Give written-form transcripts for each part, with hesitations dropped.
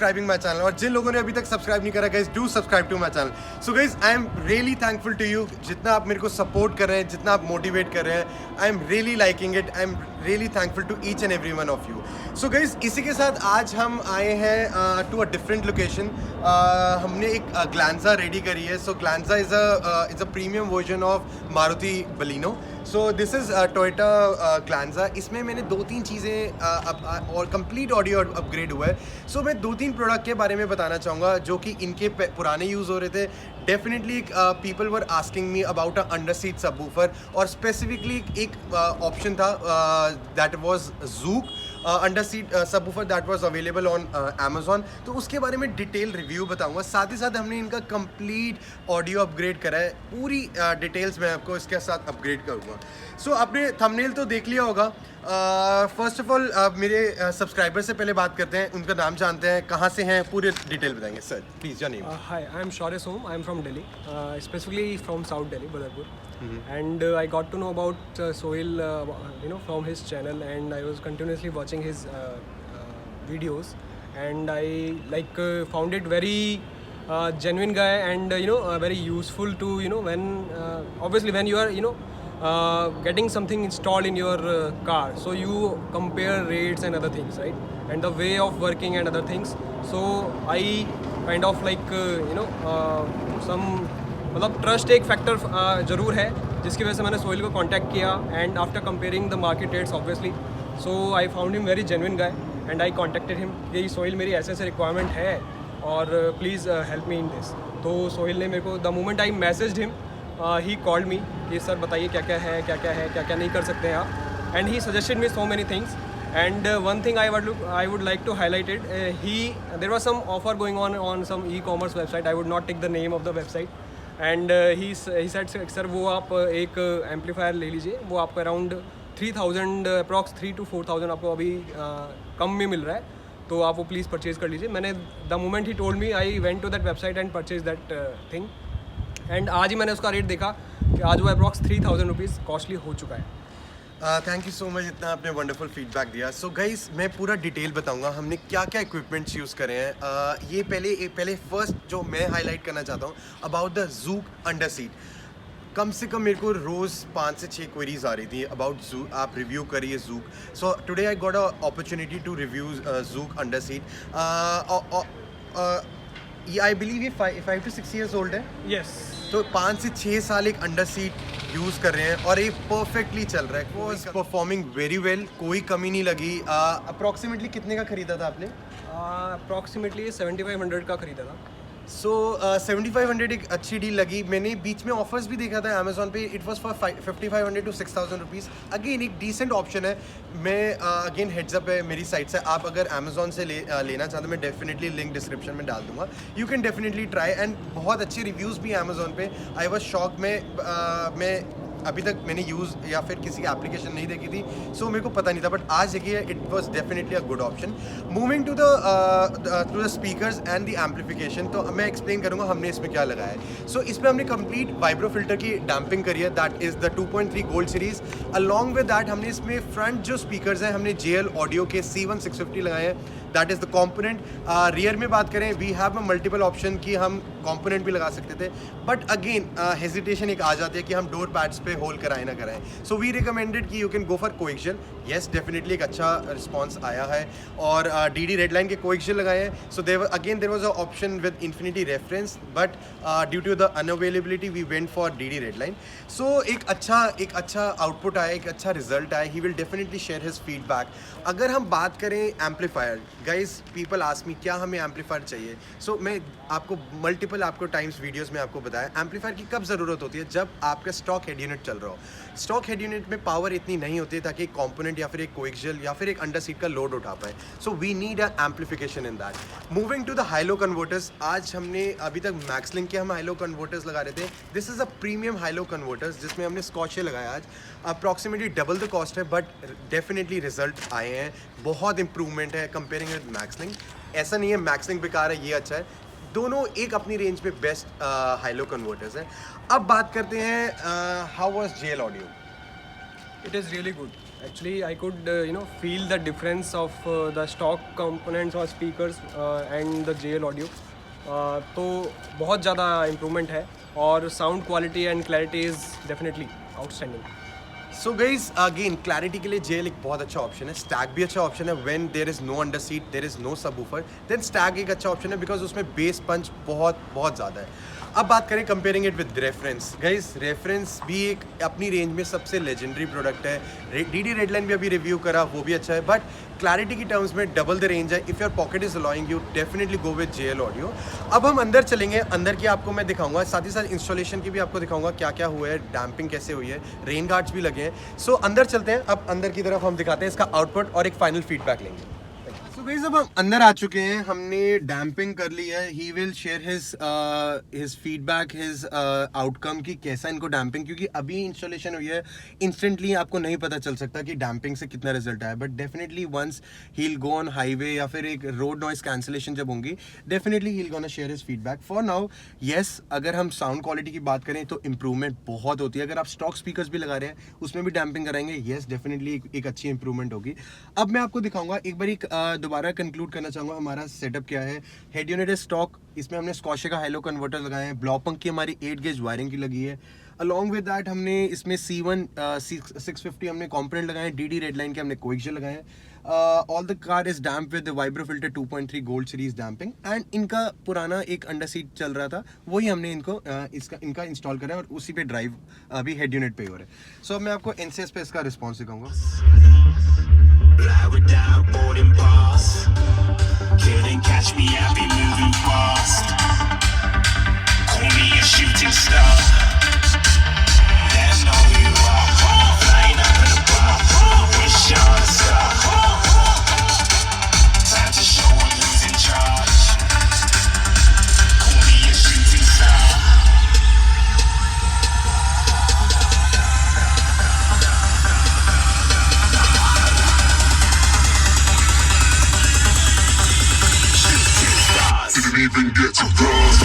Subscribing my channel, और जिन लोगों ने अभी तक सब्सक्राइब नहीं करा guys do subscribe to my channel. So guys I am really thankful to you, जितना आप मेरे को सपोर्ट कर रहे हैं, जितना आप मोटिवेट कर रहे हैं. I am really liking it. I am really thankful to each and every one of you. So guys इसी के साथ आज हम आए हैं टू अ डिफरेंट लोकेशन. हमने एक ग्लांजा रेडी करी है. So Glanza is a premium version of Maruti Baleno. So this is Toyota Glanza. इसमें मैंने 2-3 चीज़ें और कंप्लीट ऑडियो अपग्रेड हुआ है. सो मैं 2-3 प्रोडक्ट के बारे में बताना चाहूँगा जो कि इनके पुराने यूज़ हो रहे थे. Definitely people were asking me about a under seat subwoofer, और स्पेसिफिकली एक ऑप्शन था that was Zook under seat subwoofer that was available on Amazon. तो उसके बारे में डिटेल रिव्यू बताऊंगा. साथ ही साथ हमने इनका कंप्लीट ऑडियो अपग्रेड करा है. पूरी डिटेल्स मैं आपको इसके साथ अपग्रेड करूंगा. सो आपने थंबनेल तो देख लिया होगा. फर्स्ट ऑफ ऑल मेरे सब्सक्राइबर से पहले बात करते हैं, उनका नाम जानते हैं, कहाँ से हैं, पूरे डिटेल बताएंगे. Sir please your name. Hi, I am Shaurya Som. I am from Delhi, specifically from south Delhi, Badarpur. And I got to know about Sohail, from his channel, and I was continuously watching his videos, and I found it very genuine guy, and very useful to when obviously when you are getting something installed in your car, so you compare rates and other things, right, and the way of working and other things. So I kind of some मतलब trust एक factor ज़रूर है जिसकी वजह से मैंने सोहेल को contact किया. And after comparing the market rates obviously, so I found him very genuine guy, and I contacted him कि सोहेल मेरी ऐसे ऐसे रिक्वायरमेंट है और please help me in this. तो सोहेल ने मेरे को the moment I messaged him, he called me कि सर बताइए क्या क्या है, क्या क्या है, क्या क्या नहीं कर सकते हैं आप. And he suggested me so many things. And one thing I would like to highlight it, there was some offer going on some e-commerce website. I would not take the name of the website. And he said sir वो आप एक amplifier ले लीजिए, वो आपको around 3000 approx 3 to 4000 आपको अभी कम में मिल रहा है, तो आप वो प्लीज़ परचेज़ कर लीजिए. मैंने the moment he told me, I went to that website and purchase that thing. And आज ही मैंने उसका रेट देखा कि आज वो अप्रॉक्स 3000 रुपीज़ कॉस्टली हो चुका है. थैंक यू सो मच, इतना आपने वंडरफुल फीडबैक दिया. सो गाइस मैं पूरा डिटेल बताऊंगा हमने क्या क्या इक्विपमेंट्स यूज़ करे हैं. ये पहले फर्स्ट जो मैं हाईलाइट करना चाहता हूँ about the ZUK under seat. कम से कम मेरे को रोज़ 5 से 6 क्वेरीज आ रही थी अबाउट ज़ूक, आप रिव्यू करिए Zook. So today I got a opportunity to review Zook under seat. I believe ये 5 to 6 years ओल्ड है. यस. तो 5 से 6 साल एक अंडर सीट यूज़ कर रहे हैं और ये परफेक्टली चल रहा है. वॉज परफॉर्मिंग वेरी वेल, कोई कमी नहीं लगी. अप्रॉक्सीमेटली कितने का ख़रीदा था आपने? अप्रॉक्सीमेटली 7500 का ख़रीदा था. सो 7500 एक अच्छी डील लगी. मैंने बीच में ऑफर्स भी देखा था अमेजोन पे. It was for 5500 to 6000 rupees. Again एक डिसेंट ऑप्शन है. मैं अगेन हेड्स अप है मेरी साइड से, आप अगर अमेजोन से लेना चाहते हो मैं डेफिनेटली लिंक डिस्क्रिप्शन में डाल दूंगा. You can definitely try. And बहुत अच्छे रिव्यूज़ भी हैं अमेजोन पे. I was shock. मैं अभी तक मैंने यूज़ या फिर किसी की एप्लीकेशन नहीं देखी थी, सो मेरे को पता नहीं था, बट आज देखिए it was definitely a good option. Moving to the speakers and the amplification, तो मैं एक्सप्लेन करूँगा हमने इसमें क्या लगाया है. सो इसमें हमने कंप्लीट वाइब्रोफिल्टर की डैम्पिंग करी है, that is the 2.3 gold series. Along with that हमने इसमें फ्रंट जो स्पीकर्स हैं हमने JL ऑडियो के C1-650 लगाए हैं. That is the component. Rear में बात करें we have a multiple option कि हम कॉम्पोनेंट भी लगा सकते थे, बट अगेन हेजिटेशन एक आ जाती है कि हम डोर पैड्स पे होल कराएं ना कराएं. सो वी रिकमेंडेड कि you can go for coaxial. Yes definitely एक अच्छा रिस्पॉन्स आया है. और DD रेडलाइन के कोएक्शियल लगाए हैं. So there was a option with Infinity reference, but due to the unavailability we went for DD Redline. So एक अच्छा आउटपुट आया, एक अच्छा रिजल्ट आया. He will definitely share his feedback. अगर हम बात करें amplifier, guys people ask me क्या हमें एम्पलीफायर चाहिए. सो मैं आपको मल्टीपल टाइम्स वीडियोस में आपको बताया एम्पलीफायर की कब ज़रूरत होती है, जब आपका स्टॉक हेड यूनिट चल रहा हो. स्टॉक हेड यूनिट में पावर इतनी नहीं होती है ताकि एक कॉम्पोनेंट या फिर एक कोएक्शियल या फिर एक अंडर सीट का लोड उठा पाए. So we need a amplification in that. Moving to the high low converters, आज हमने अभी तक मैक्सलिंक के हम हाई लो कन्वर्टर्स लगा रहे थे. This is a premium high low converters जिसमें हमने स्कॉचे लगाया. आज अप्रॉक्सीमेटली डबल द कॉस्ट है, बट डेफिनेटली रिजल्ट आए हैं. बहुत इंप्रूवमेंट है कंपेयरिंग विद मैक्सलिंक. ऐसा नहीं है मैक्सलिंक बेकार है, ये अच्छा है. दोनों एक अपनी रेंज में बेस्ट हाई लो कन्वर्टर्स हैं. अब बात करते हैं how was JL audio. It is really good. Actually, I could feel the difference of the stock components or speakers and the JL audio. तो बहुत ज़्यादा इम्प्रूवमेंट है और sound quality and clarity is definitely outstanding. So guys again clarity के लिए jail एक बहुत अच्छा ऑप्शन है. स्टैग भी अच्छा ऑप्शन है. When there is no under seat, there is no subwoofer, then stag एक अच्छा ऑप्शन है बिकॉज उसमें बेस पंच बहुत बहुत ज़्यादा है. अब बात करें comparing it with reference. Guys reference भी एक अपनी रेंज में सबसे लेजेंडरी प्रोडक्ट है. डीडी रेडलाइन भी अभी रिव्यू करा, वो भी अच्छा है. बट क्लैरिटी की टर्म्स में डबल द रेंज है. If your pocket is allowing you, definitely go with JL audio. अब हम अंदर चलेंगे. अंदर की आपको मैं दिखाऊंगा, साथ ही साथ इंस्टॉलेशन की भी आपको दिखाऊंगा क्या क्या हुआ है, डैम्पिंग कैसे हुई है, रेन गार्ड्स भी लगे हैं. सो अंदर चलते हैं. अब अंदर की तरफ हम दिखाते हैं इसका आउटपुट और एक फाइनल फीडबैक लेंगे. सो गाइस अब हम अंदर आ चुके हैं. हमने डैम्पिंग कर ली है. He will share his feedback, his outcome की कैसा इनको डैम्पिंग, क्योंकि अभी इंस्टॉलेशन हुई है. इंस्टेंटली आपको नहीं पता चल सकता कि डैम्पिंग से कितना रिजल्ट आया. But definitely once he will go on highway या फिर एक रोड नॉइस कैंसिलेशन जब होंगी, definitely he will gonna share his feedback. For now yes, अगर हम साउंड क्वालिटी की बात करें तो इंप्रूवमेंट बहुत होती है. अगर आप स्टॉक स्पीकर्स भी लगा रहे हैं उसमें भी डैम्पिंग कराएंगे, येस डेफिनेटली एक अच्छी इंप्रूवमेंट होगी. अब मैं आपको दिखाऊंगा एक बार दोबारा कंक्लूड करना चाहूँगा हमारा सेटअप क्या है. हेड यूनिट है स्टॉक. इसमें हमने स्कॉशे का हाई लो कन्वर्टर लगाए हैं. ब्लॉपंक की हमारी 8 गेज वायरिंग की लगी है. अलॉन्ग विद दैट हमने इसमें C1-650 हमने कॉम्पोनेंट लगाए हैं. डीडी रेडलाइन के हमने कोएक्सियल लगाए हैं. All the car is damp with Vibrofilter 2.3 gold series damping. And इनका पुराना एक अंडर सीट चल रहा था, वही हमने इनका इंस्टॉल करा है और उसी पे ड्राइव अभी हेड यूनिट पे ही हो रहा है. सो अब मैं आपको एनसीएस पे इसका रिस्पॉन्स दिखाऊंगा. Fly without boarding pass. Couldn't catch me, I'll be moving fast. Call me a shooting star. Let 'em know who you are. Flying up in a bar. Wish on a star. Time to show 'em who's in charge. Call me a shooting star. Didn't even get to cross.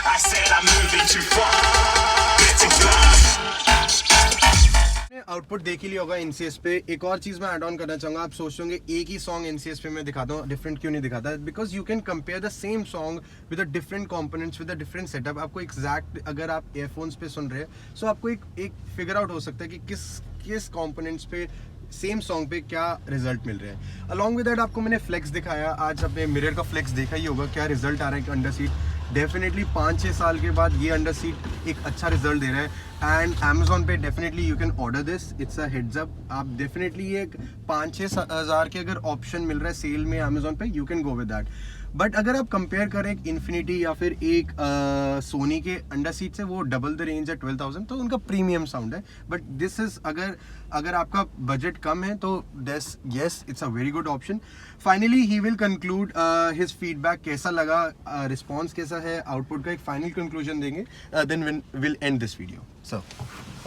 I said I'm moving too far. Get to glass. Output देख ही लिया होगा NCS पे. एक और चीज मैं add on करना चाहूंगा. आप सोच होंगे एक ही सॉन्ग एनसीएस पे मैं दिखाता हूँ, डिफरेंट क्यों नहीं दिखाता? Because you can compare the same song with the different components with the different setup. आपको एग्जैक्ट, अगर आप एयरफोन्स पे सुन रहे हैं सो आपको एक फिगर आउट हो सकता है कि किस कंपोनेंट्स पे सेम सॉन्ग पे क्या रिजल्ट मिल रहा है. अलॉन्ग विद दैट आपको मैंने फ्लेक्स दिखाया. आज अपने मिरर का फ्लेक्स देखा ही होगा, क्या रिजल्ट आ रहा है अंडर सीट. डेफिनेटली 5-6 साल के बाद ये अंडर सीट एक अच्छा रिजल्ट दे रहा है. एंड Amazon पे definitely you can order this. It's a heads up. आप डेफिनेटली ये 5-6 हज़ार के अगर ऑप्शन मिल रहा है सेल में Amazon पे, you can go with that. But अगर आप कंपेयर करें एक इन्फिनिटी या फिर एक सोनी के अंडर सीट से, वो डबल द रेंज है 12,000, तो उनका प्रीमियम साउंड है. बट दिस इज अगर आपका बजट कम है तो this yes it's a very good option. Finally he will conclude his feedback, कैसा लगा, रिस्पॉन्स कैसा है, आउटपुट का एक फाइनल कंक्लूजन देंगे. Then will end this video. So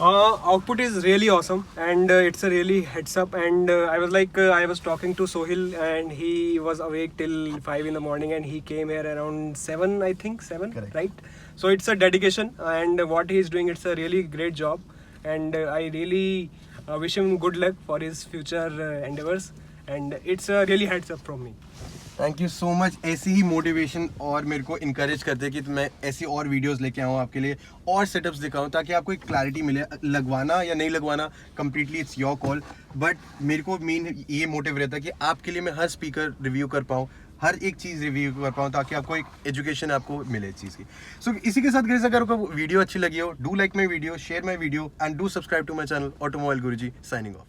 Output is really awesome and it's a really heads up. And I was talking to Sohil and he was awake till 5 in the morning and he came here around 7, I think 7. Correct. Right? So it's a dedication and what he's doing, it's a really great job. And I really wish him good luck for his future endeavors. And it's a really heads up from me. Thank you so much. ऐसी ही motivation और मेरे को encourage करते हैं कि मैं ऐसी और वीडियोस लेके आऊँ आपके लिए, और सेटअप्स दिखाऊँ ताकि आपको एक क्लैरिटी मिले. लगवाना या नहीं लगवाना completely it's your call. But मेरे को मेन ये मोटिव रहता है कि आपके लिए मैं हर स्पीकर रिव्यू कर पाऊँ, हर एक चीज़ रिव्यू कर पाऊँ, ताकि आपको एक एजुकेशन आपको मिले इस चीज़ की. सो इसी के साथ गाइस, अगर आपको वीडियो अच्छी लगी हो, do like my video, share my video and do subscribe to my channel automobile Guruji. Signing of.